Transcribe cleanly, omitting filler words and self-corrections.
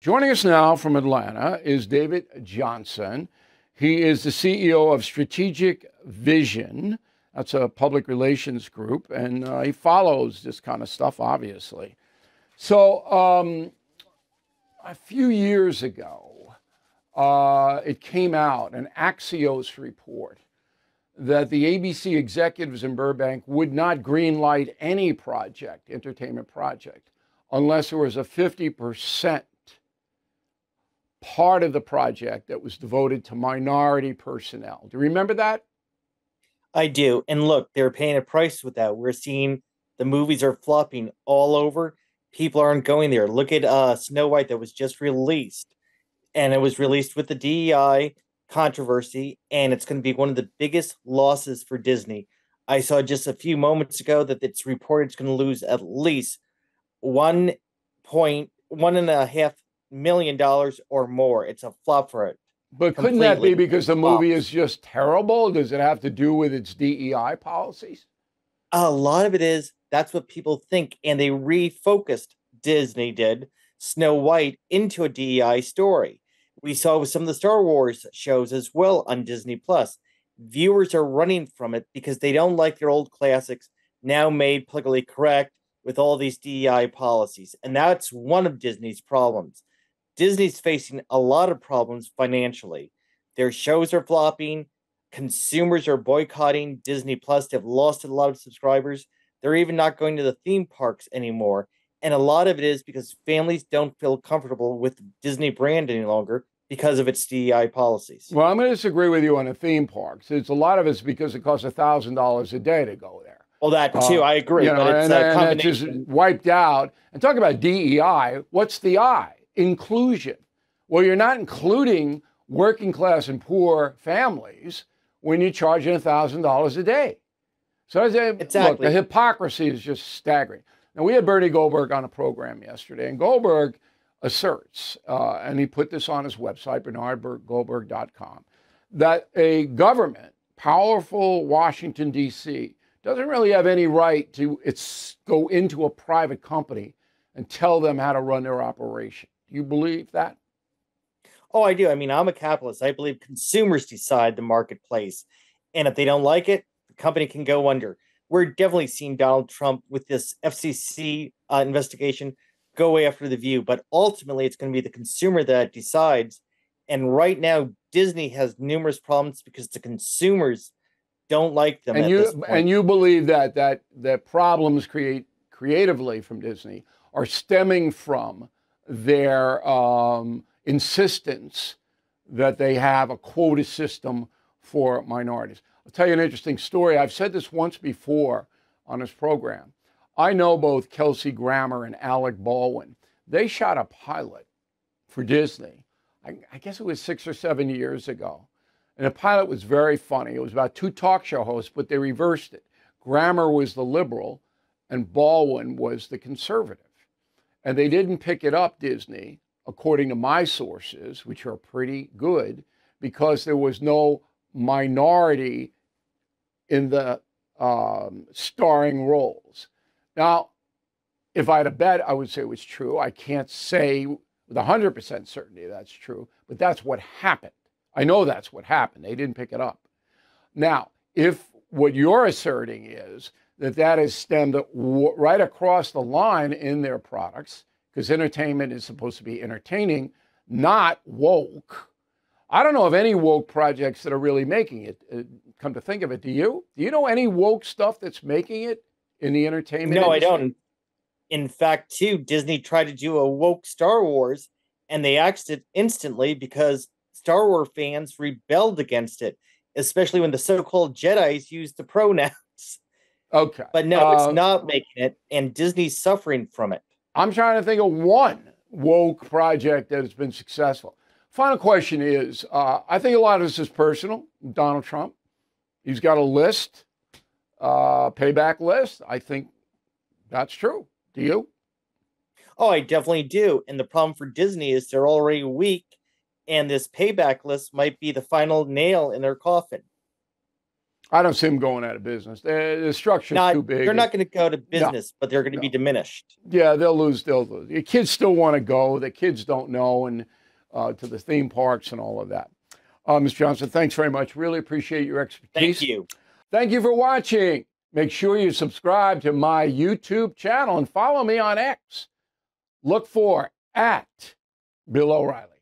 Joining us now from Atlanta is David Johnson. He is the CEO of Strategic Vision. That's a public relations group, and he follows this kind of stuff, obviously. So a few years ago, it came out, an Axios report, that the ABC executives in Burbank would not greenlight any project, entertainment project, unless there was a 50% part of the project that was devoted to minority personnel. Do you remember that? I do. And look, they're paying a price with that. We're seeing the movies are flopping all over. People aren't going there. Look at Snow White that was just released. And it was released with the DEI controversy. And it's going to be one of the biggest losses for Disney. I saw just a few moments ago that it's reported it's going to lose at least $1.5 million or more. It's a flop for it. But couldn't that be because the movie is just terrible? Does it have to do with its DEI policies? A lot of it is that's what people think, and they refocused, Disney did, Snow White into a DEI story. We saw with some of the Star Wars shows as well on Disney Plus. Viewers are running from it because they don't like their old classics now made politically correct with all these DEI policies. And that's one of Disney's problems. Disney's facing a lot of problems financially. Their shows are flopping. Consumers are boycotting Disney Plus. They've lost a lot of subscribers. They're even not going to the theme parks anymore. And a lot of it is because families don't feel comfortable with the Disney brand any longer because of its DEI policies. Well, I'm going to disagree with you on the theme parks. It's a lot of it's because it costs $1,000 a day to go there. Well, that too, I agree. You know, but it's a combination. it's just wiped out. And talk about DEI. What's the I? Inclusion. Well, you're not including working class and poor families when you're charging $1,000 a day. So I say, Exactly. Look, the hypocrisy is just staggering. Now, we had Bernie Goldberg on a program yesterday, and Goldberg asserts, and he put this on his website, bernardgoldberg.com, that a government, powerful Washington, D.C., doesn't really have any right to go into a private company and tell them how to run their operation. Do you believe that? Oh, I do. I mean, I'm a capitalist. I believe consumers decide the marketplace. And if they don't like it, the company can go under. We're definitely seeing Donald Trump with this FCC investigation go after the View. But ultimately, it's going to be the consumer that decides. And right now, Disney has numerous problems because the consumers don't like them. And you believe that problems creatively from Disney are stemming from their insistence that they have a quota system for minorities. I'll tell you an interesting story. I've said this once before on this program. I know both Kelsey Grammer and Alec Baldwin. They shot a pilot for Disney. I guess it was 6 or 7 years ago. And the pilot was very funny. It was about two talk show hosts, but they reversed it. Grammer was the liberal and Baldwin was the conservative. And they didn't pick it up, Disney, according to my sources, which are pretty good, because there was no minority in the starring roles. Now, if I had a bet, I would say it was true. I can't say with 100% certainty that's true, but that's what happened. I know that's what happened. They didn't pick it up. Now, if what you're asserting is that has stemmed right across the line in their products, because entertainment is supposed to be entertaining, not woke. I don't know of any woke projects that are really making it. Come to think of it, do you? Do you know any woke stuff that's making it in the entertainment No, industry? I don't. In fact, too, Disney tried to do a woke Star Wars, and they axed it instantly because Star Wars fans rebelled against it, especially when the so-called Jedis used the pronouns. Okay. But no, it's not making it, and Disney's suffering from it. I'm trying to think of one woke project that has been successful. Final question is, I think a lot of this is personal. Donald Trump, he's got a list, payback list. I think that's true. Do you? Oh, I definitely do. And the problem for Disney is they're already weak, and this payback list might be the final nail in their coffin. I don't see them going out of business. The structure's too big. They're not going to go to No, business, but they're going to be no. diminished. Yeah, they'll lose. They'll lose. The kids still want to go. The kids don't know, and to the theme parks and all of that. Ms. Johnson, thanks very much. Really appreciate your expertise. Thank you. Thank you for watching. Make sure you subscribe to my YouTube channel and follow me on X. Look for @Bill O'Reilly.